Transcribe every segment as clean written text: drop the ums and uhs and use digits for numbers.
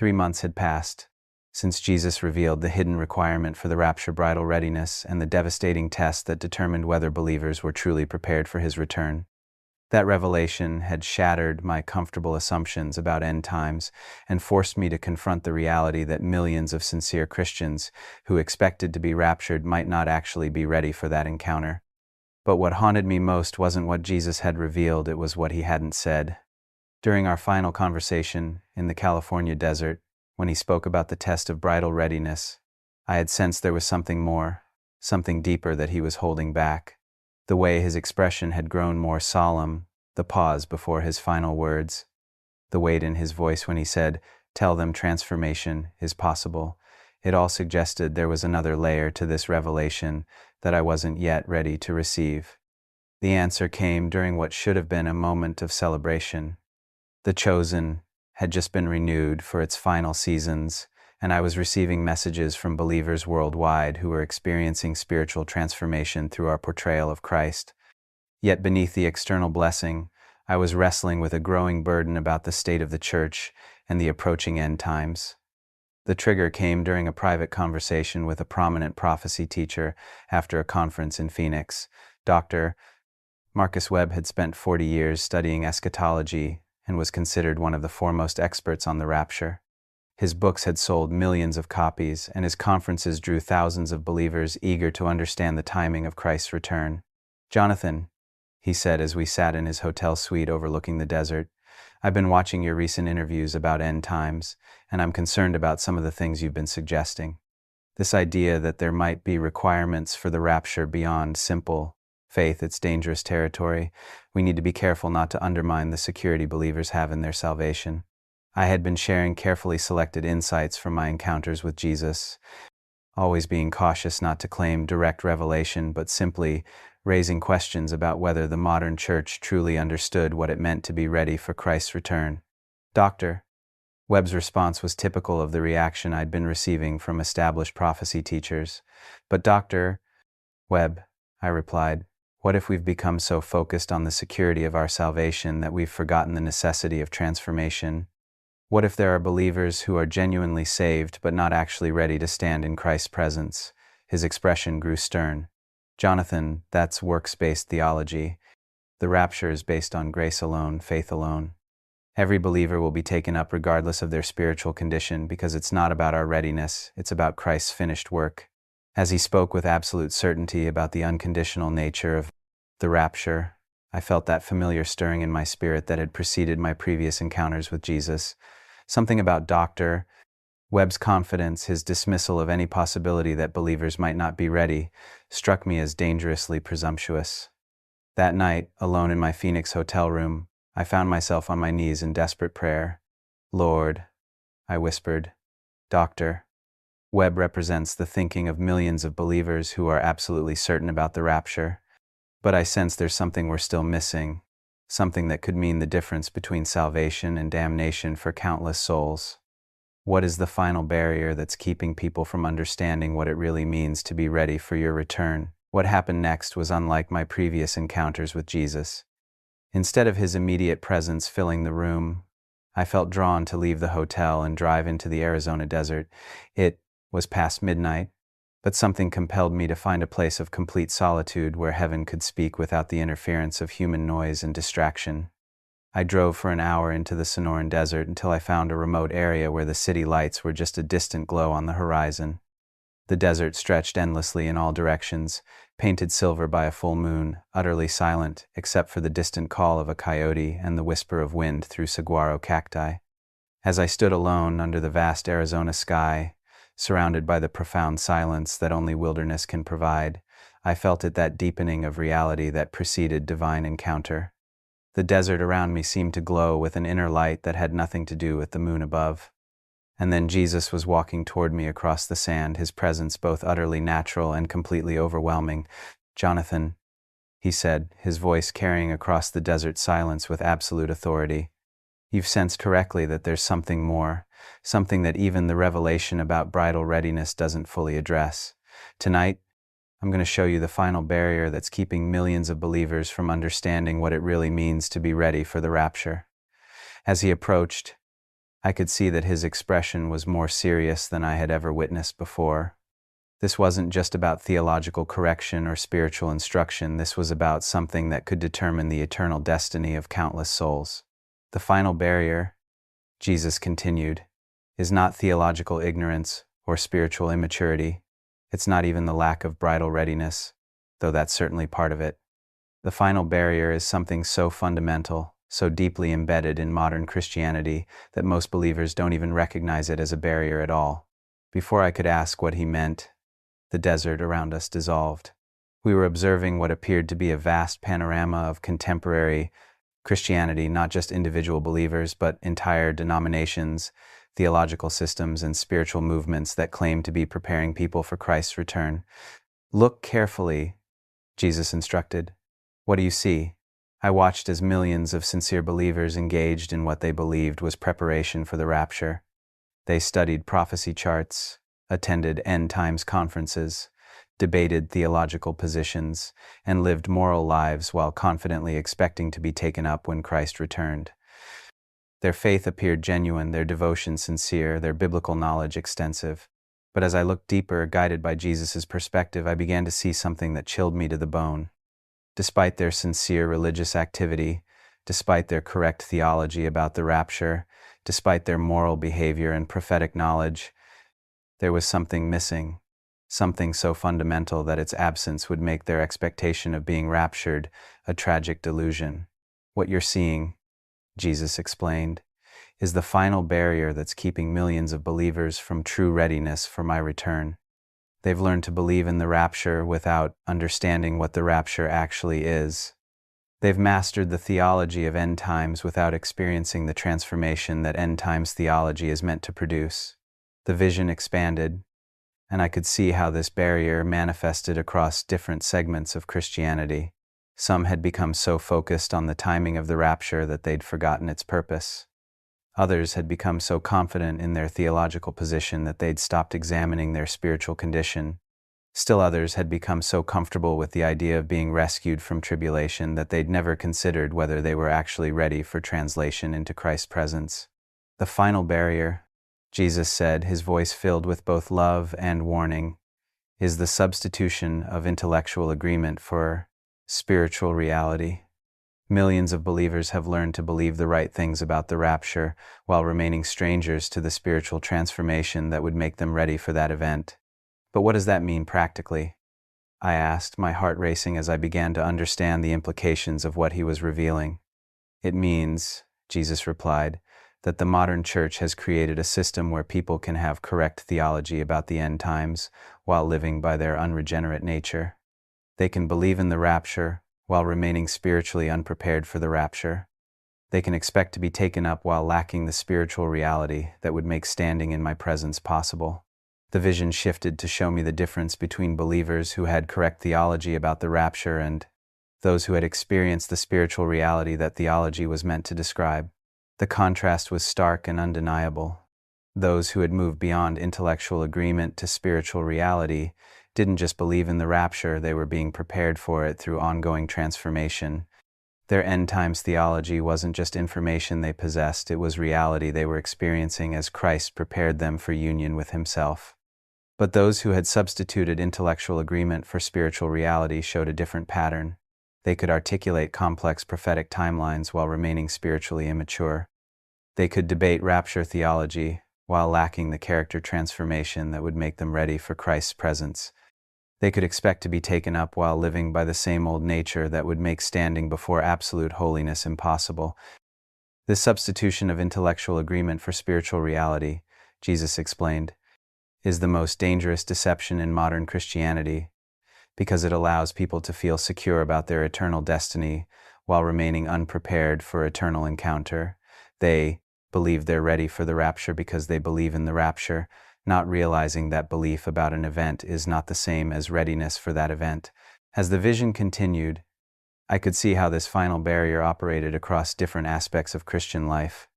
3 months had passed since Jesus revealed the hidden requirement for the rapture bridal readiness and the devastating test that determined whether believers were truly prepared for his return. That revelation had shattered my comfortable assumptions about end times and forced me to confront the reality that millions of sincere Christians who expected to be raptured might not actually be ready for that encounter. But what haunted me most wasn't what Jesus had revealed, it was what he hadn't said. During our final conversation in the California desert, when he spoke about the test of bridal readiness, I had sensed there was something more, something deeper that he was holding back. The way his expression had grown more solemn, the pause before his final words, the weight in his voice when he said, "Tell them transformation is possible," it all suggested there was another layer to this revelation that I wasn't yet ready to receive. The answer came during what should have been a moment of celebration. The Chosen had just been renewed for its final seasons, and I was receiving messages from believers worldwide who were experiencing spiritual transformation through our portrayal of Christ. Yet beneath the external blessing, I was wrestling with a growing burden about the state of the church and the approaching end times. The trigger came during a private conversation with a prominent prophecy teacher after a conference in Phoenix. Dr. Marcus Webb had spent 40 years studying eschatology and was considered one of the foremost experts on the rapture. His books had sold millions of copies, and his conferences drew thousands of believers eager to understand the timing of Christ's return. "Jonathan," he said as we sat in his hotel suite overlooking the desert, "I've been watching your recent interviews about end times, and I'm concerned about some of the things you've been suggesting. This idea that there might be requirements for the rapture beyond simple faith, it's dangerous territory. We need to be careful not to undermine the security believers have in their salvation." I had been sharing carefully selected insights from my encounters with Jesus, always being cautious not to claim direct revelation, but simply raising questions about whether the modern church truly understood what it meant to be ready for Christ's return. "Dr." Webb's response was typical of the reaction I'd been receiving from established prophecy teachers. "But Dr. Webb," I replied, "what if we've become so focused on the security of our salvation that we've forgotten the necessity of transformation? What if there are believers who are genuinely saved but not actually ready to stand in Christ's presence?" His expression grew stern. "Jonathan, that's works-based theology. The rapture is based on grace alone, faith alone. Every believer will be taken up regardless of their spiritual condition because it's not about our readiness, it's about Christ's finished work." As he spoke with absolute certainty about the unconditional nature of the rapture, I felt that familiar stirring in my spirit that had preceded my previous encounters with Jesus. Something about Dr. Webb's confidence, his dismissal of any possibility that believers might not be ready, struck me as dangerously presumptuous. That night, alone in my Phoenix hotel room, I found myself on my knees in desperate prayer. "Lord," I whispered, "Dr. Webb represents the thinking of millions of believers who are absolutely certain about the rapture. But I sense there's something we're still missing, something that could mean the difference between salvation and damnation for countless souls. What is the final barrier that's keeping people from understanding what it really means to be ready for your return?" What happened next was unlike my previous encounters with Jesus. Instead of his immediate presence filling the room, I felt drawn to leave the hotel and drive into the Arizona desert. It was past midnight, but something compelled me to find a place of complete solitude where heaven could speak without the interference of human noise and distraction. I drove for an hour into the Sonoran Desert until I found a remote area where the city lights were just a distant glow on the horizon. The desert stretched endlessly in all directions, painted silver by a full moon, utterly silent except for the distant call of a coyote and the whisper of wind through saguaro cacti. As I stood alone under the vast Arizona sky, surrounded by the profound silence that only wilderness can provide, I felt it that deepening of reality that preceded divine encounter. The desert around me seemed to glow with an inner light that had nothing to do with the moon above. And then Jesus was walking toward me across the sand, his presence both utterly natural and completely overwhelming. "Jonathan," he said, his voice carrying across the desert silence with absolute authority, "you've sensed correctly that there's something more, something that even the revelation about bridal readiness doesn't fully address. Tonight, I'm going to show you the final barrier that's keeping millions of believers from understanding what it really means to be ready for the rapture." As he approached, I could see that his expression was more serious than I had ever witnessed before. This wasn't just about theological correction or spiritual instruction. This was about something that could determine the eternal destiny of countless souls. The final barrier, Jesus continued, is not theological ignorance or spiritual immaturity. It's not even the lack of bridal readiness, though that's certainly part of it. The final barrier is something so fundamental, so deeply embedded in modern Christianity that most believers don't even recognize it as a barrier at all. Before I could ask what he meant, the desert around us dissolved. We were observing what appeared to be a vast panorama of contemporary Christianity, not just individual believers, but entire denominations, theological systems, and spiritual movements that claim to be preparing people for Christ's return. Look carefully, Jesus instructed. What do you see? I watched as millions of sincere believers engaged in what they believed was preparation for the rapture. They studied prophecy charts, attended end times conferences, debated theological positions, and lived moral lives while confidently expecting to be taken up when Christ returned. Their faith appeared genuine, their devotion sincere, their biblical knowledge extensive. But as I looked deeper, guided by Jesus' perspective, I began to see something that chilled me to the bone. Despite their sincere religious activity, despite their correct theology about the rapture, despite their moral behavior and prophetic knowledge, there was something missing, something so fundamental that its absence would make their expectation of being raptured a tragic delusion. What you're seeing, Jesus explained, is the final barrier that's keeping millions of believers from true readiness for my return. They've learned to believe in the rapture without understanding what the rapture actually is. They've mastered the theology of end times without experiencing the transformation that end times theology is meant to produce. The vision expanded, and I could see how this barrier manifested across different segments of Christianity. Some had become so focused on the timing of the rapture that they'd forgotten its purpose. Others had become so confident in their theological position that they'd stopped examining their spiritual condition. Still others had become so comfortable with the idea of being rescued from tribulation that they'd never considered whether they were actually ready for translation into Christ's presence. The final barrier, Jesus said, his voice filled with both love and warning, is the substitution of intellectual agreement for spiritual reality. Millions of believers have learned to believe the right things about the rapture while remaining strangers to the spiritual transformation that would make them ready for that event. But what does that mean practically? I asked, my heart racing as I began to understand the implications of what he was revealing. It means, Jesus replied, that the modern church has created a system where people can have correct theology about the end times while living by their unregenerate nature. They can believe in the rapture while remaining spiritually unprepared for the rapture. They can expect to be taken up while lacking the spiritual reality that would make standing in my presence possible. The vision shifted to show me the difference between believers who had correct theology about the rapture and those who had experienced the spiritual reality that theology was meant to describe. The contrast was stark and undeniable. Those who had moved beyond intellectual agreement to spiritual reality didn't just believe in the rapture, they were being prepared for it through ongoing transformation. Their end times theology wasn't just information they possessed, it was reality they were experiencing as Christ prepared them for union with himself. But those who had substituted intellectual agreement for spiritual reality showed a different pattern. They could articulate complex prophetic timelines while remaining spiritually immature. They could debate rapture theology while lacking the character transformation that would make them ready for Christ's presence. They could expect to be taken up while living by the same old nature that would make standing before absolute holiness impossible. This substitution of intellectual agreement for spiritual reality, Jesus explained, is the most dangerous deception in modern Christianity because it allows people to feel secure about their eternal destiny while remaining unprepared for eternal encounter. They believe they're ready for the rapture because they believe in the rapture, not realizing that belief about an event is not the same as readiness for that event. As the vision continued, I could see how this final barrier operated across different aspects of Christian life.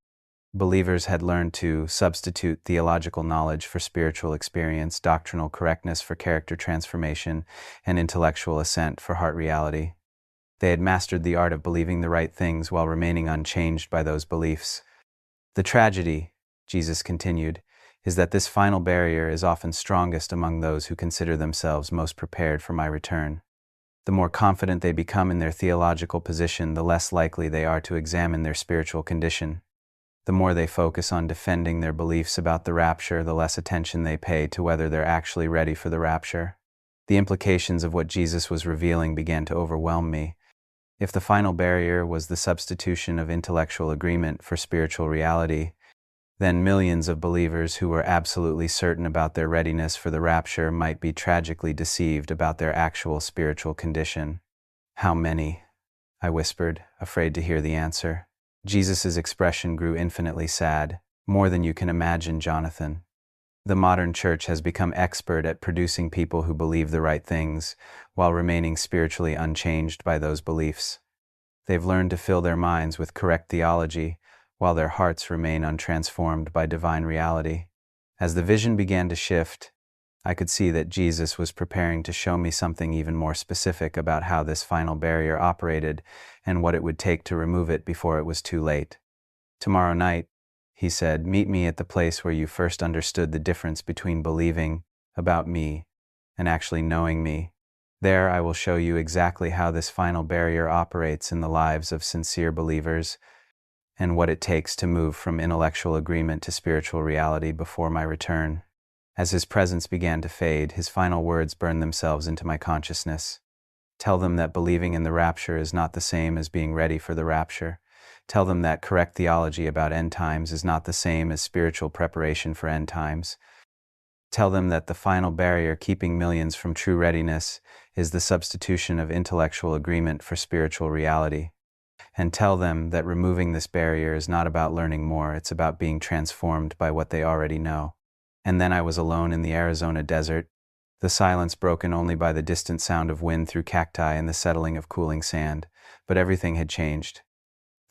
Believers had learned to substitute theological knowledge for spiritual experience, doctrinal correctness for character transformation, and intellectual assent for heart reality. They had mastered the art of believing the right things while remaining unchanged by those beliefs. The tragedy, Jesus continued, is that this final barrier is often strongest among those who consider themselves most prepared for my return. The more confident they become in their theological position, the less likely they are to examine their spiritual condition. The more they focus on defending their beliefs about the rapture, the less attention they pay to whether they're actually ready for the rapture. The implications of what Jesus was revealing began to overwhelm me. If the final barrier was the substitution of intellectual agreement for spiritual reality, then millions of believers who were absolutely certain about their readiness for the rapture might be tragically deceived about their actual spiritual condition. How many? I whispered, afraid to hear the answer. Jesus' expression grew infinitely sad. More than you can imagine, Jonathan. The modern church has become expert at producing people who believe the right things, while remaining spiritually unchanged by those beliefs. They've learned to fill their minds with correct theology, while their hearts remain untransformed by divine reality. As the vision began to shift, I could see that Jesus was preparing to show me something even more specific about how this final barrier operated and what it would take to remove it before it was too late. Tomorrow night, he said, meet me at the place where you first understood the difference between believing about me and actually knowing me. There I will show you exactly how this final barrier operates in the lives of sincere believers and what it takes to move from intellectual agreement to spiritual reality before my return. As his presence began to fade, his final words burned themselves into my consciousness. Tell them that believing in the rapture is not the same as being ready for the rapture. Tell them that correct theology about end times is not the same as spiritual preparation for end times. Tell them that the final barrier keeping millions from true readiness is the substitution of intellectual agreement for spiritual reality. And tell them that removing this barrier is not about learning more, it's about being transformed by what they already know. And then I was alone in the Arizona desert, the silence broken only by the distant sound of wind through cacti and the settling of cooling sand. But everything had changed.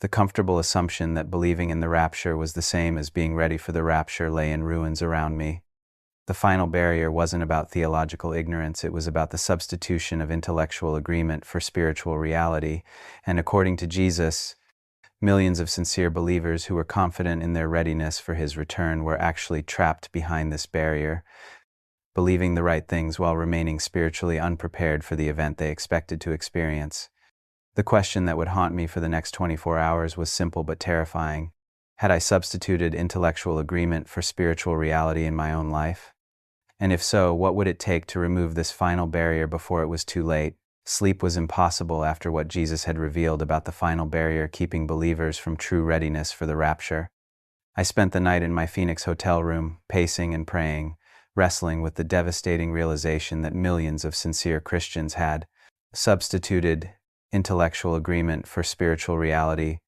The comfortable assumption that believing in the rapture was the same as being ready for the rapture lay in ruins around me. The final barrier wasn't about theological ignorance, it was about the substitution of intellectual agreement for spiritual reality. And according to Jesus, millions of sincere believers who were confident in their readiness for his return were actually trapped behind this barrier, believing the right things while remaining spiritually unprepared for the event they expected to experience. The question that would haunt me for the next 24 hours was simple but terrifying. Had I substituted intellectual agreement for spiritual reality in my own life? And if so, what would it take to remove this final barrier before it was too late? Sleep was impossible after what Jesus had revealed about the final barrier keeping believers from true readiness for the rapture. I spent the night in my Phoenix hotel room, pacing and praying, wrestling with the devastating realization that millions of sincere Christians had substituted intellectual agreement for spiritual reality,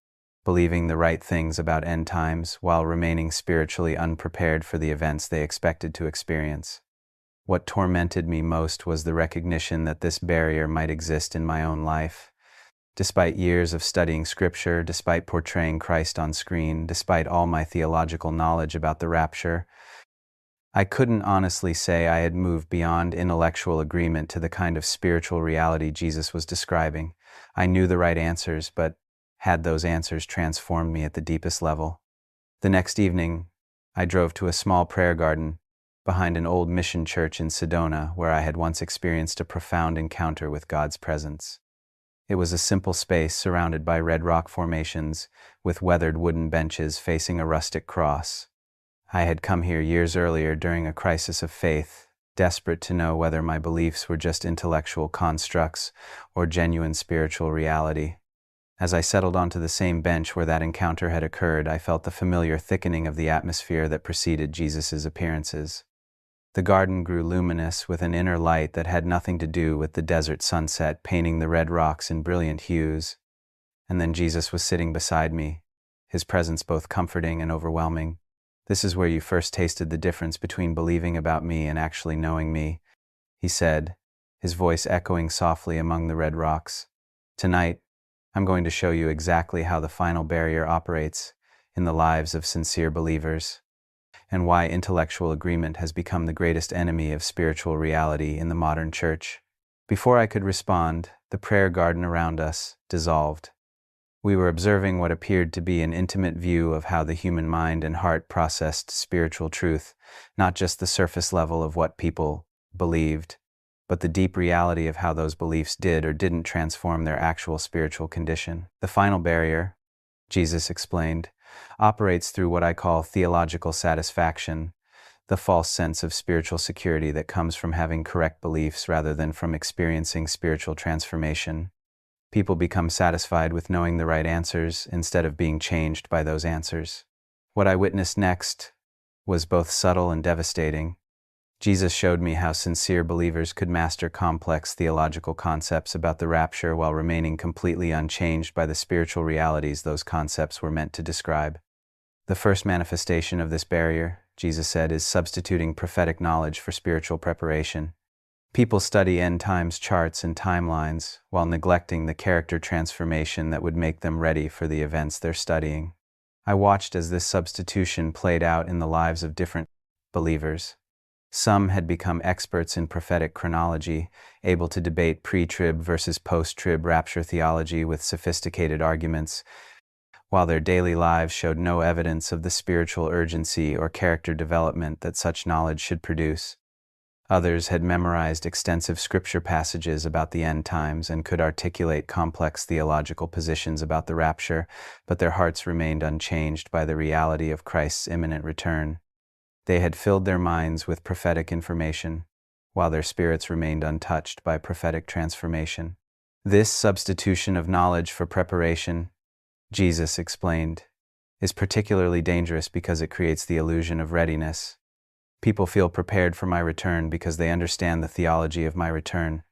believing the right things about end times while remaining spiritually unprepared for the events they expected to experience. What tormented me most was the recognition that this barrier might exist in my own life. Despite years of studying Scripture, despite portraying Christ on screen, despite all my theological knowledge about the rapture, I couldn't honestly say I had moved beyond intellectual agreement to the kind of spiritual reality Jesus was describing. I knew the right answers, but had those answers transformed me at the deepest level? The next evening, I drove to a small prayer garden behind an old mission church in Sedona, where I had once experienced a profound encounter with God's presence. It was a simple space surrounded by red rock formations, with weathered wooden benches facing a rustic cross. I had come here years earlier during a crisis of faith, desperate to know whether my beliefs were just intellectual constructs or genuine spiritual reality. As I settled onto the same bench where that encounter had occurred, I felt the familiar thickening of the atmosphere that preceded Jesus' appearances. The garden grew luminous with an inner light that had nothing to do with the desert sunset painting the red rocks in brilliant hues. And then Jesus was sitting beside me, his presence both comforting and overwhelming. "This is where you first tasted the difference between believing about me and actually knowing me," he said, his voice echoing softly among the red rocks. "Tonight, I'm going to show you exactly how the final barrier operates in the lives of sincere believers, and why intellectual agreement has become the greatest enemy of spiritual reality in the modern church." Before I could respond, the prayer garden around us dissolved. We were observing what appeared to be an intimate view of how the human mind and heart processed spiritual truth, not just the surface level of what people believed, but the deep reality of how those beliefs did or didn't transform their actual spiritual condition. The final barrier, Jesus explained, operates through what I call theological satisfaction, the false sense of spiritual security that comes from having correct beliefs rather than from experiencing spiritual transformation. People become satisfied with knowing the right answers instead of being changed by those answers. What I witnessed next was both subtle and devastating. Jesus showed me how sincere believers could master complex theological concepts about the rapture while remaining completely unchanged by the spiritual realities those concepts were meant to describe. The first manifestation of this barrier, Jesus said, is substituting prophetic knowledge for spiritual preparation. People study end times charts and timelines while neglecting the character transformation that would make them ready for the events they're studying. I watched as this substitution played out in the lives of different believers. Some had become experts in prophetic chronology, able to debate pre-trib versus post-trib rapture theology with sophisticated arguments, while their daily lives showed no evidence of the spiritual urgency or character development that such knowledge should produce. Others had memorized extensive scripture passages about the end times and could articulate complex theological positions about the rapture, but their hearts remained unchanged by the reality of Christ's imminent return. They had filled their minds with prophetic information, while their spirits remained untouched by prophetic transformation. This substitution of knowledge for preparation, Jesus explained, is particularly dangerous because it creates the illusion of readiness. People feel prepared for my return because they understand the theology of my return,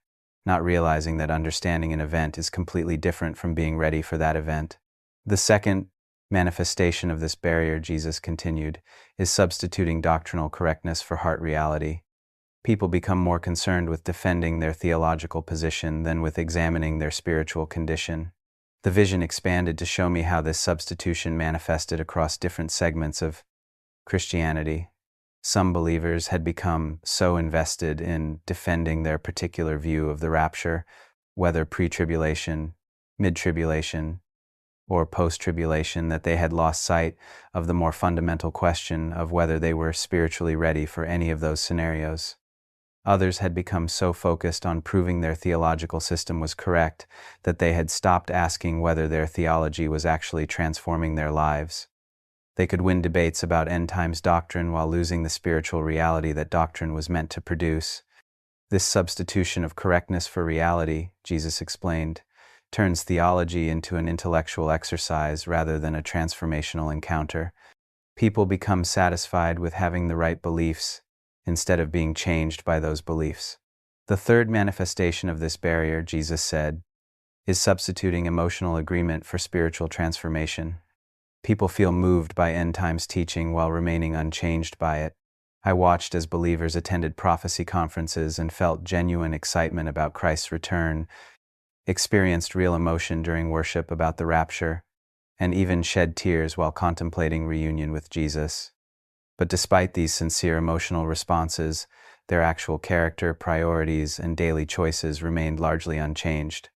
not realizing that understanding an event is completely different from being ready for that event. The second manifestation of this barrier, Jesus continued, is substituting doctrinal correctness for heart reality. People become more concerned with defending their theological position than with examining their spiritual condition. The vision expanded to show me how this substitution manifested across different segments of Christianity. Some believers had become so invested in defending their particular view of the rapture, whether pre-tribulation, mid-tribulation, or post-tribulation, that they had lost sight of the more fundamental question of whether they were spiritually ready for any of those scenarios. Others had become so focused on proving their theological system was correct that they had stopped asking whether their theology was actually transforming their lives. They could win debates about end times doctrine while losing the spiritual reality that doctrine was meant to produce. This substitution of correctness for reality, Jesus explained, turns theology into an intellectual exercise rather than a transformational encounter. People become satisfied with having the right beliefs instead of being changed by those beliefs. The third manifestation of this barrier, Jesus said, is substituting emotional agreement for spiritual transformation. People feel moved by end times teaching while remaining unchanged by it. I watched as believers attended prophecy conferences and felt genuine excitement about Christ's return, experienced real emotion during worship about the rapture, and even shed tears while contemplating reunion with Jesus. But despite these sincere emotional responses, their actual character, priorities, and daily choices remained largely unchanged.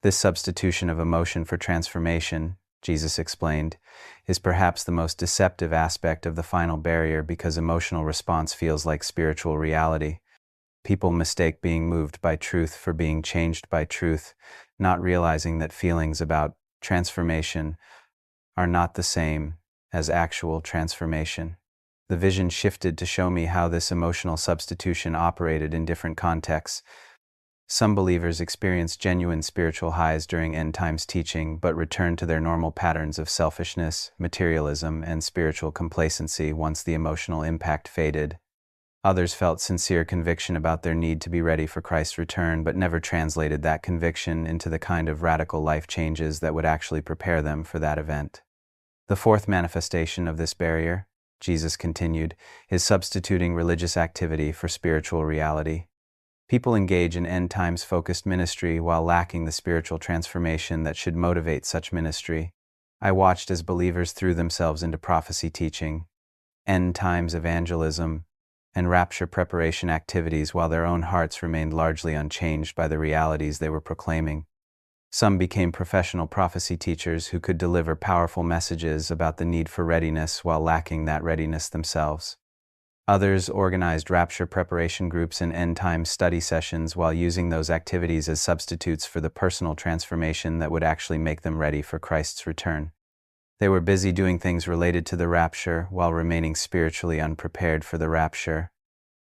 This substitution of emotion for transformation, Jesus explained, is perhaps the most deceptive aspect of the final barrier because emotional response feels like spiritual reality. People mistake being moved by truth for being changed by truth, not realizing that feelings about transformation are not the same as actual transformation. The vision shifted to show me how this emotional substitution operated in different contexts. Some believers experience genuine spiritual highs during end times teaching, but return to their normal patterns of selfishness, materialism, and spiritual complacency once the emotional impact faded. Others felt sincere conviction about their need to be ready for Christ's return, but never translated that conviction into the kind of radical life changes that would actually prepare them for that event. The fourth manifestation of this barrier, Jesus continued, is substituting religious activity for spiritual reality. People engage in end times focused ministry while lacking the spiritual transformation that should motivate such ministry. I watched as believers threw themselves into prophecy teaching, end times evangelism, and rapture preparation activities while their own hearts remained largely unchanged by the realities they were proclaiming. Some became professional prophecy teachers who could deliver powerful messages about the need for readiness while lacking that readiness themselves. Others organized rapture preparation groups and end-time study sessions while using those activities as substitutes for the personal transformation that would actually make them ready for Christ's return. They were busy doing things related to the rapture while remaining spiritually unprepared for the rapture.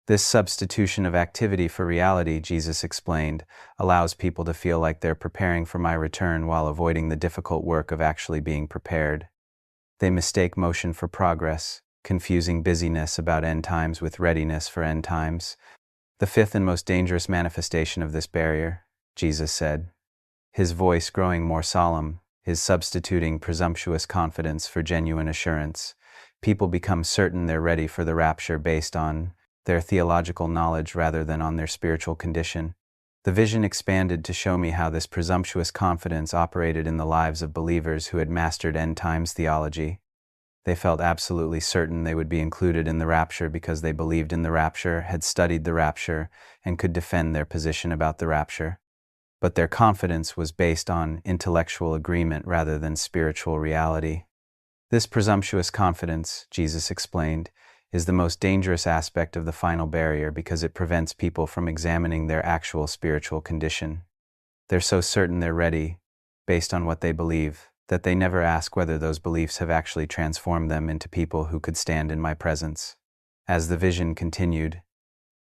This substitution of activity for reality, Jesus explained, allows people to feel like they're preparing for my return while avoiding the difficult work of actually being prepared. They mistake motion for progress, confusing busyness about end times with readiness for end times. The fifth and most dangerous manifestation of this barrier, Jesus said, his voice growing more solemn, is substituting presumptuous confidence for genuine assurance. People become certain they're ready for the rapture based on their theological knowledge rather than on their spiritual condition. The vision expanded to show me how this presumptuous confidence operated in the lives of believers who had mastered end times theology. They felt absolutely certain they would be included in the rapture because they believed in the rapture, had studied the rapture, and could defend their position about the rapture. But their confidence was based on intellectual agreement rather than spiritual reality. This presumptuous confidence, Jesus explained, is the most dangerous aspect of the final barrier because it prevents people from examining their actual spiritual condition. They're so certain they're ready, based on what they believe, that they never ask whether those beliefs have actually transformed them into people who could stand in my presence. As the vision continued,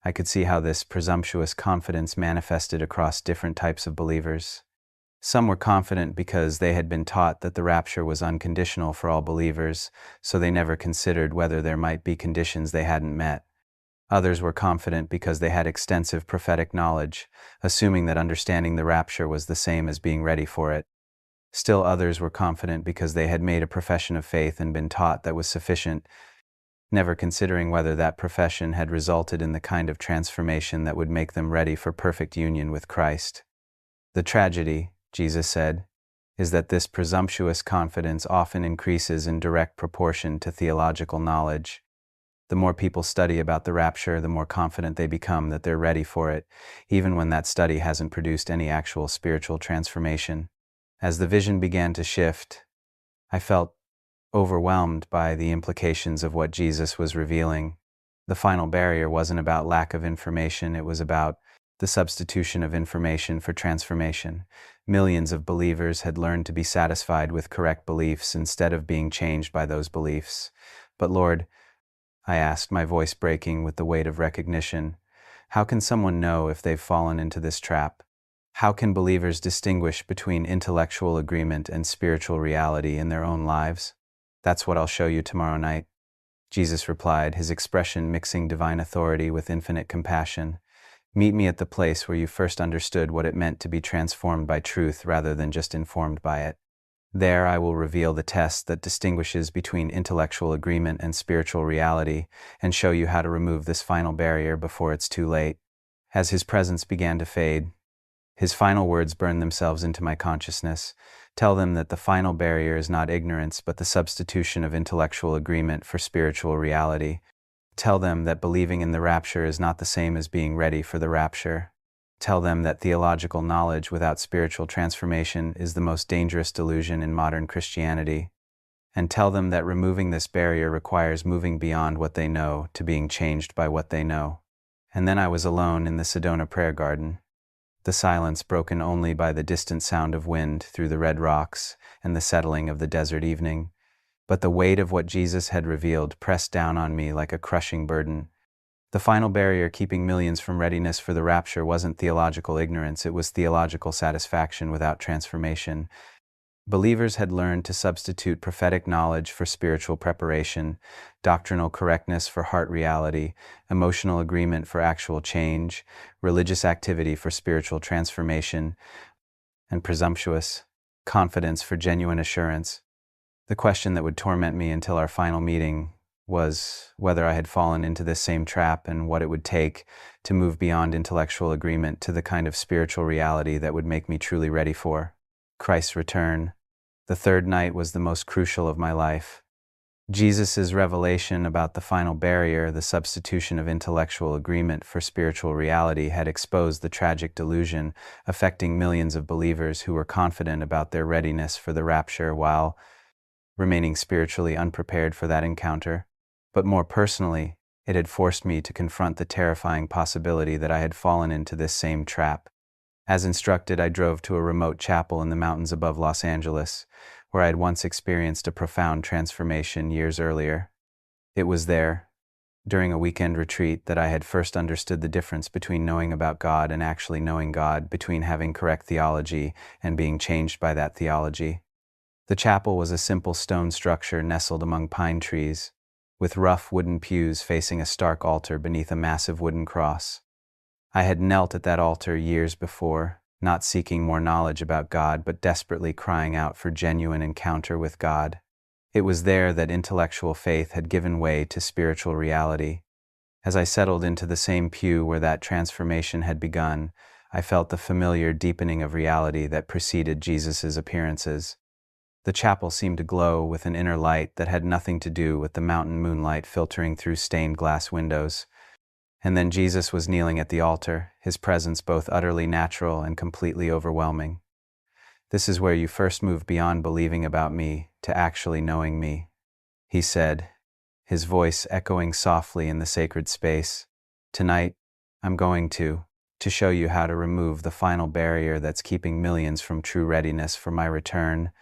I could see how this presumptuous confidence manifested across different types of believers. Some were confident because they had been taught that the rapture was unconditional for all believers, so they never considered whether there might be conditions they hadn't met. Others were confident because they had extensive prophetic knowledge, assuming that understanding the rapture was the same as being ready for it. Still others were confident because they had made a profession of faith and been taught that was sufficient, never considering whether that profession had resulted in the kind of transformation that would make them ready for perfect union with Christ. The tragedy, Jesus said, is that this presumptuous confidence often increases in direct proportion to theological knowledge. The more people study about the rapture, the more confident they become that they're ready for it, even when that study hasn't produced any actual spiritual transformation. As the vision began to shift, I felt overwhelmed by the implications of what Jesus was revealing. The final barrier wasn't about lack of information, it was about the substitution of information for transformation. Millions of believers had learned to be satisfied with correct beliefs instead of being changed by those beliefs. But Lord, I asked, my voice breaking with the weight of recognition, how can someone know if they've fallen into this trap? How can believers distinguish between intellectual agreement and spiritual reality in their own lives? That's what I'll show you tomorrow night. Jesus replied, his expression mixing divine authority with infinite compassion. Meet me at the place where you first understood what it meant to be transformed by truth rather than just informed by it. There I will reveal the test that distinguishes between intellectual agreement and spiritual reality and show you how to remove this final barrier before it's too late. As his presence began to fade, his final words burned themselves into my consciousness. Tell them that the final barrier is not ignorance, but the substitution of intellectual agreement for spiritual reality. Tell them that believing in the rapture is not the same as being ready for the rapture. Tell them that theological knowledge without spiritual transformation is the most dangerous delusion in modern Christianity. And tell them that removing this barrier requires moving beyond what they know to being changed by what they know. And then I was alone in the Sedona prayer garden. The silence broken only by the distant sound of wind through the red rocks and the settling of the desert evening. But the weight of what Jesus had revealed pressed down on me like a crushing burden. The final barrier keeping millions from readiness for the rapture wasn't theological ignorance, it was theological satisfaction without transformation. Believers had learned to substitute prophetic knowledge for spiritual preparation, doctrinal correctness for heart reality, emotional agreement for actual change, religious activity for spiritual transformation, and presumptuous confidence for genuine assurance. The question that would torment me until our final meeting was whether I had fallen into this same trap and what it would take to move beyond intellectual agreement to the kind of spiritual reality that would make me truly ready for Christ's return. The third night was the most crucial of my life. Jesus' revelation about the final barrier, the substitution of intellectual agreement for spiritual reality, had exposed the tragic delusion affecting millions of believers who were confident about their readiness for the rapture while remaining spiritually unprepared for that encounter. But more personally, it had forced me to confront the terrifying possibility that I had fallen into this same trap. As instructed, I drove to a remote chapel in the mountains above Los Angeles, where I had once experienced a profound transformation years earlier. It was there, during a weekend retreat, that I had first understood the difference between knowing about God and actually knowing God, between having correct theology and being changed by that theology. The chapel was a simple stone structure nestled among pine trees, with rough wooden pews facing a stark altar beneath a massive wooden cross. I had knelt at that altar years before, not seeking more knowledge about God, but desperately crying out for genuine encounter with God. It was there that intellectual faith had given way to spiritual reality. As I settled into the same pew where that transformation had begun, I felt the familiar deepening of reality that preceded Jesus' appearances. The chapel seemed to glow with an inner light that had nothing to do with the mountain moonlight filtering through stained glass windows. And then Jesus was kneeling at the altar, his presence both utterly natural and completely overwhelming. "This is where you first move beyond believing about me to actually knowing me," he said, his voice echoing softly in the sacred space. "Tonight, I'm going to show you how to remove the final barrier that's keeping millions from true readiness for my return,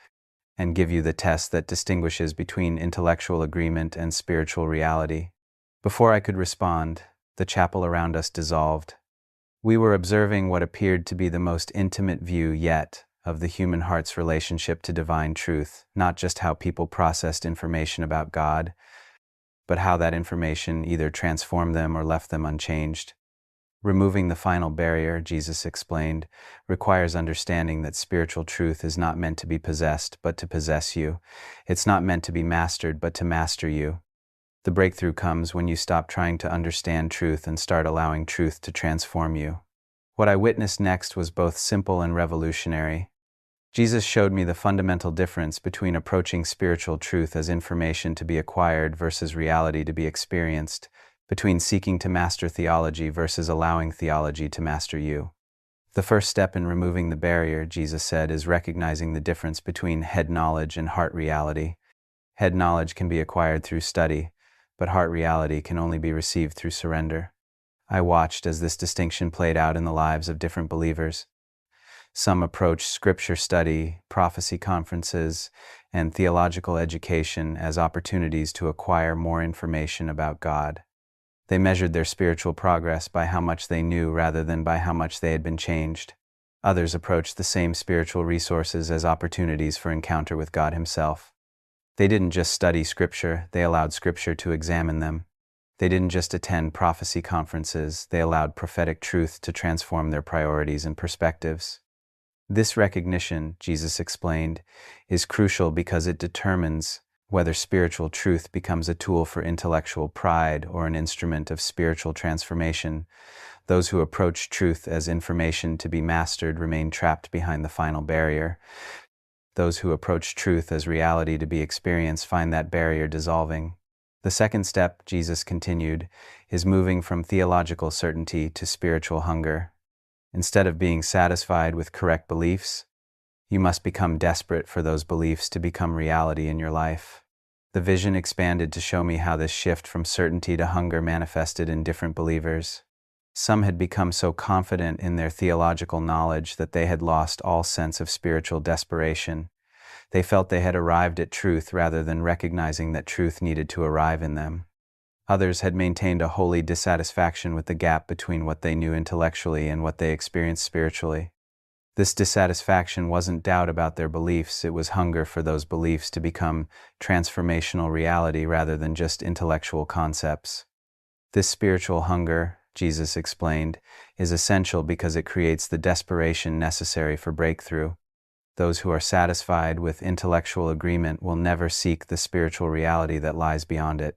and give you the test that distinguishes between intellectual agreement and spiritual reality." Before I could respond, the chapel around us dissolved. We were observing what appeared to be the most intimate view yet of the human heart's relationship to divine truth, not just how people processed information about God, but how that information either transformed them or left them unchanged. Removing the final barrier, Jesus explained, requires understanding that spiritual truth is not meant to be possessed, but to possess you. It's not meant to be mastered, but to master you. The breakthrough comes when you stop trying to understand truth and start allowing truth to transform you. What I witnessed next was both simple and revolutionary. Jesus showed me the fundamental difference between approaching spiritual truth as information to be acquired versus reality to be experienced, between seeking to master theology versus allowing theology to master you. The first step in removing the barrier, Jesus said, is recognizing the difference between head knowledge and heart reality. Head knowledge can be acquired through study, but heart reality can only be received through surrender. I watched as this distinction played out in the lives of different believers. Some approached scripture study, prophecy conferences, and theological education as opportunities to acquire more information about God. They measured their spiritual progress by how much they knew rather than by how much they had been changed. Others approached the same spiritual resources as opportunities for encounter with God Himself. They didn't just study Scripture, they allowed Scripture to examine them. They didn't just attend prophecy conferences, they allowed prophetic truth to transform their priorities and perspectives. This recognition, Jesus explained, is crucial because it determines whether spiritual truth becomes a tool for intellectual pride or an instrument of spiritual transformation. Those who approach truth as information to be mastered remain trapped behind the final barrier. Those who approach truth as reality to be experienced find that barrier dissolving. The second step, Jesus continued, is moving from theological certainty to spiritual hunger. Instead of being satisfied with correct beliefs, you must become desperate for those beliefs to become reality in your life. The vision expanded to show me how this shift from certainty to hunger manifested in different believers. Some had become so confident in their theological knowledge that they had lost all sense of spiritual desperation. They felt they had arrived at truth rather than recognizing that truth needed to arrive in them. Others had maintained a holy dissatisfaction with the gap between what they knew intellectually and what they experienced spiritually. This dissatisfaction wasn't doubt about their beliefs, it was hunger for those beliefs to become transformational reality rather than just intellectual concepts. This spiritual hunger, Jesus explained, is essential because it creates the desperation necessary for breakthrough. Those who are satisfied with intellectual agreement will never seek the spiritual reality that lies beyond it.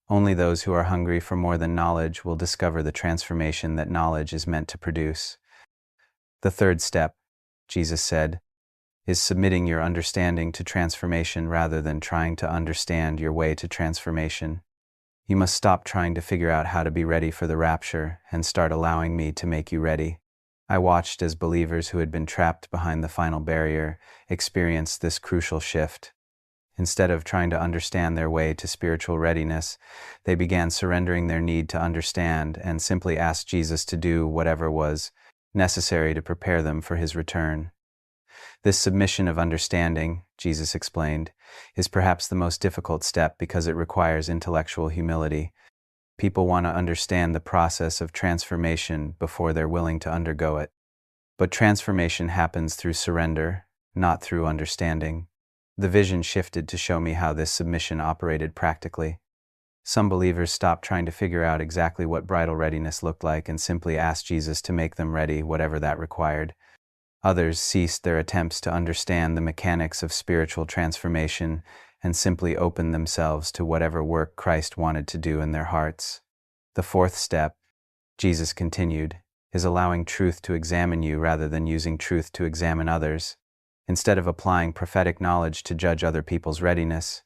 Only those who are hungry for more than knowledge will discover the transformation that knowledge is meant to produce. The third step, Jesus said, is submitting your understanding to transformation rather than trying to understand your way to transformation. You must stop trying to figure out how to be ready for the rapture and start allowing me to make you ready. I watched as believers who had been trapped behind the final barrier experienced this crucial shift. Instead of trying to understand their way to spiritual readiness, they began surrendering their need to understand and simply asked Jesus to do whatever was necessary to prepare them for his return. This submission of understanding, Jesus explained, is perhaps the most difficult step because it requires intellectual humility. People want to understand the process of transformation before they're willing to undergo it. But transformation happens through surrender, not through understanding. The vision shifted to show me how this submission operated practically. Some believers stopped trying to figure out exactly what bridal readiness looked like and simply asked Jesus to make them ready, whatever that required. Others ceased their attempts to understand the mechanics of spiritual transformation and simply opened themselves to whatever work Christ wanted to do in their hearts. The fourth step, Jesus continued, is allowing truth to examine you rather than using truth to examine others. Instead of applying prophetic knowledge to judge other people's readiness,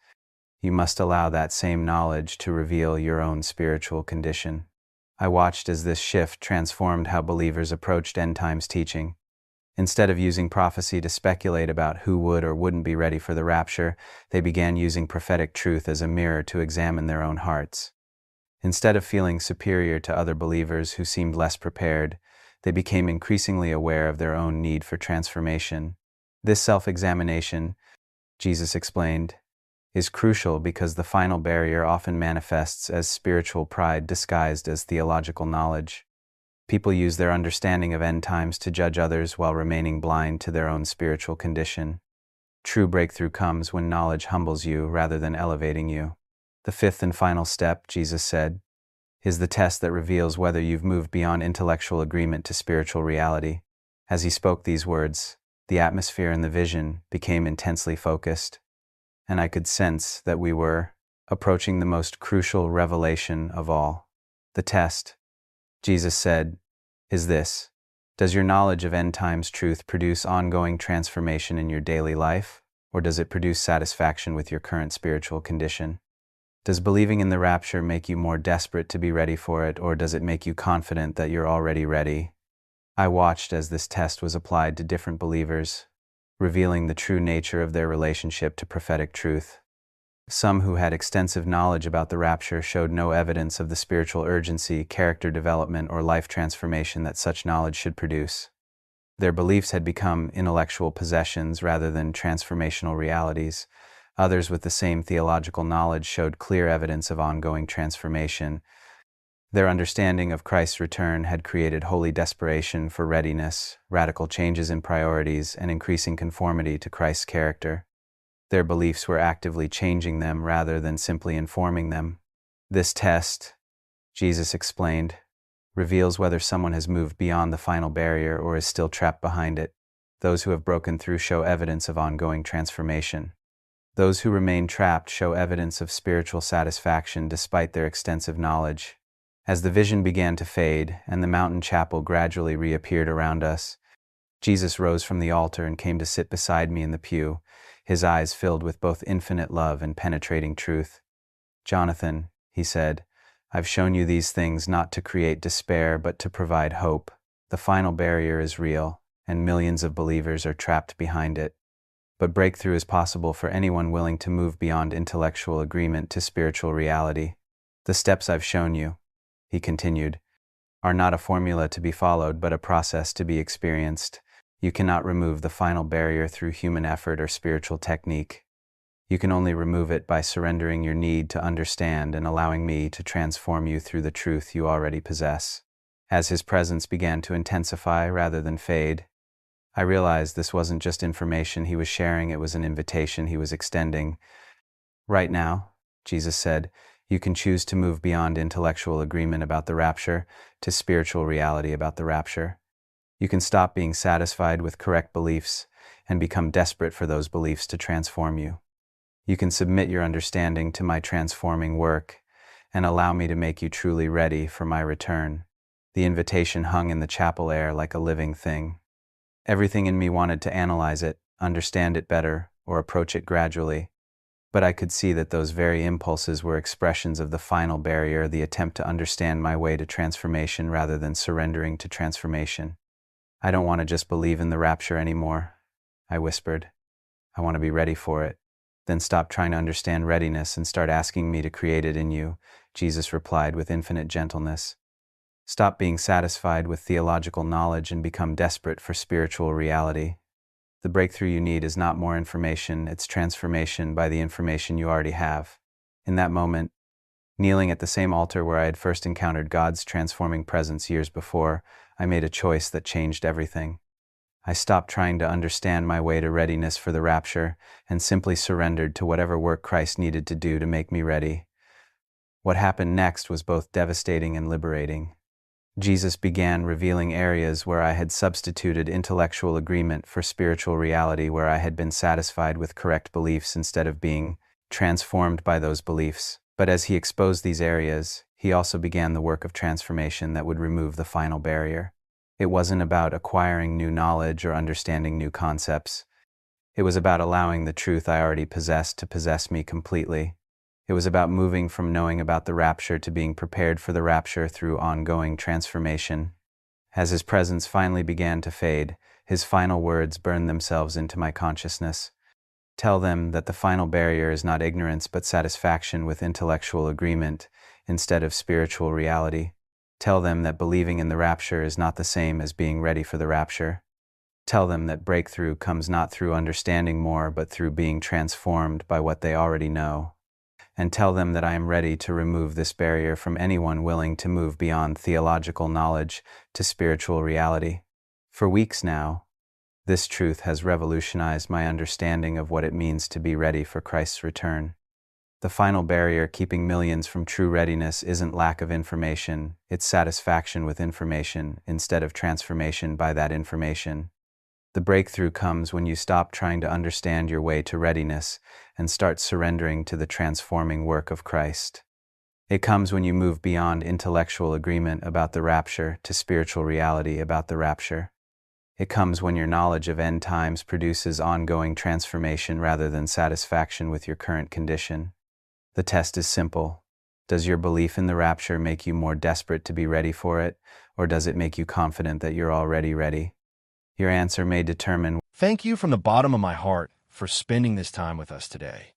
you must allow that same knowledge to reveal your own spiritual condition. I watched as this shift transformed how believers approached end times teaching. Instead of using prophecy to speculate about who would or wouldn't be ready for the rapture, they began using prophetic truth as a mirror to examine their own hearts. Instead of feeling superior to other believers who seemed less prepared, they became increasingly aware of their own need for transformation. This self-examination, Jesus explained, is crucial because the final barrier often manifests as spiritual pride disguised as theological knowledge. People use their understanding of end times to judge others while remaining blind to their own spiritual condition. True breakthrough comes when knowledge humbles you rather than elevating you. The fifth and final step, Jesus said, is the test that reveals whether you've moved beyond intellectual agreement to spiritual reality. As he spoke these words, the atmosphere in the vision became intensely focused, and I could sense that we were approaching the most crucial revelation of all. The test, Jesus said, is this: does your knowledge of end times truth produce ongoing transformation in your daily life, or does it produce satisfaction with your current spiritual condition? Does believing in the rapture make you more desperate to be ready for it, or does it make you confident that you're already ready? I watched as this test was applied to different believers, revealing the true nature of their relationship to prophetic truth. Some who had extensive knowledge about the rapture showed no evidence of the spiritual urgency, character development, or life transformation that such knowledge should produce. Their beliefs had become intellectual possessions rather than transformational realities. Others with the same theological knowledge showed clear evidence of ongoing transformation. Their understanding of Christ's return had created holy desperation for readiness, radical changes in priorities, and increasing conformity to Christ's character. Their beliefs were actively changing them rather than simply informing them. This test, Jesus explained, reveals whether someone has moved beyond the final barrier or is still trapped behind it. Those who have broken through show evidence of ongoing transformation. Those who remain trapped show evidence of spiritual satisfaction despite their extensive knowledge. As the vision began to fade and the mountain chapel gradually reappeared around us, Jesus rose from the altar and came to sit beside me in the pew, his eyes filled with both infinite love and penetrating truth. "Jonathan," he said, "I've shown you these things not to create despair but to provide hope. The final barrier is real, and millions of believers are trapped behind it. But breakthrough is possible for anyone willing to move beyond intellectual agreement to spiritual reality. The steps I've shown you," he continued, "are not a formula to be followed but a process to be experienced. You cannot remove the final barrier through human effort or spiritual technique. You can only remove it by surrendering your need to understand and allowing me to transform you through the truth you already possess." As his presence began to intensify rather than fade, I realized this wasn't just information he was sharing, it was an invitation he was extending. "Right now," Jesus said, "you can choose to move beyond intellectual agreement about the rapture to spiritual reality about the rapture. You can stop being satisfied with correct beliefs and become desperate for those beliefs to transform you. You can submit your understanding to my transforming work and allow me to make you truly ready for my return." The invitation hung in the chapel air like a living thing. Everything in me wanted to analyze it, understand it better, or approach it gradually. But I could see that those very impulses were expressions of the final barrier, the attempt to understand my way to transformation rather than surrendering to transformation. I don't want to just believe in the rapture anymore, I whispered. I want to be ready for it. Then stop trying to understand readiness and start asking me to create it in you, Jesus replied with infinite gentleness. Stop being satisfied with theological knowledge and become desperate for spiritual reality. The breakthrough you need is not more information, it's transformation by the information you already have. In that moment, kneeling at the same altar where I had first encountered God's transforming presence years before, I made a choice that changed everything. I stopped trying to understand my way to readiness for the rapture and simply surrendered to whatever work Christ needed to do to make me ready. What happened next was both devastating and liberating. Jesus began revealing areas where I had substituted intellectual agreement for spiritual reality, where I had been satisfied with correct beliefs instead of being transformed by those beliefs. But as he exposed these areas, he also began the work of transformation that would remove the final barrier. It wasn't about acquiring new knowledge or understanding new concepts. It was about allowing the truth I already possessed to possess me completely. It was about moving from knowing about the rapture to being prepared for the rapture through ongoing transformation. As his presence finally began to fade, his final words burned themselves into my consciousness. Tell them that the final barrier is not ignorance but satisfaction with intellectual agreement instead of spiritual reality. Tell them that believing in the rapture is not the same as being ready for the rapture. Tell them that breakthrough comes not through understanding more but through being transformed by what they already know. And tell them that I am ready to remove this barrier from anyone willing to move beyond theological knowledge to spiritual reality. For weeks now, this truth has revolutionized my understanding of what it means to be ready for Christ's return. The final barrier keeping millions from true readiness isn't lack of information, it's satisfaction with information instead of transformation by that information. The breakthrough comes when you stop trying to understand your way to readiness and start surrendering to the transforming work of Christ. It comes when you move beyond intellectual agreement about the rapture to spiritual reality about the rapture. It comes when your knowledge of end times produces ongoing transformation rather than satisfaction with your current condition. The test is simple. Does your belief in the rapture make you more desperate to be ready for it, or does it make you confident that you're already ready? Your answer may determine. Thank you from the bottom of my heart for spending this time with us today.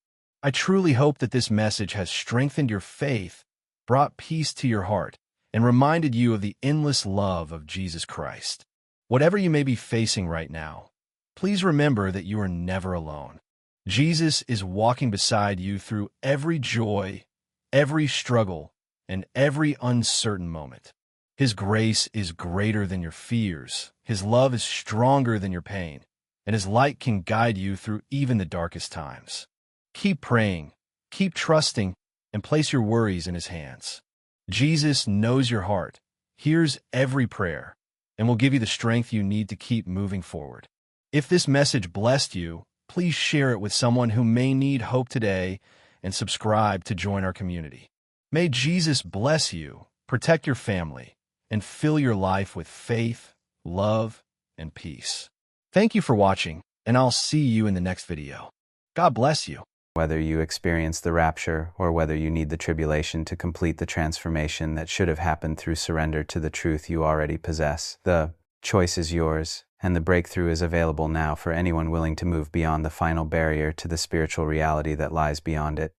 I truly hope that this message has strengthened your faith, brought peace to your heart, and reminded you of the endless love of Jesus Christ. Whatever you may be facing right now, please remember that you are never alone. Jesus is walking beside you through every joy, every struggle, and every uncertain moment. His grace is greater than your fears. His love is stronger than your pain, and His light can guide you through even the darkest times. Keep praying, keep trusting, and place your worries in His hands. Jesus knows your heart, hears every prayer, and will give you the strength you need to keep moving forward. If this message blessed you, please share it with someone who may need hope today and subscribe to join our community. May Jesus bless you, protect your family, and fill your life with faith, love, and peace. Thank you for watching, and I'll see you in the next video. God bless you. Whether you experience the rapture or whether you need the tribulation to complete the transformation that should have happened through surrender to the truth you already possess, the choice is yours, and the breakthrough is available now for anyone willing to move beyond the final barrier to the spiritual reality that lies beyond it.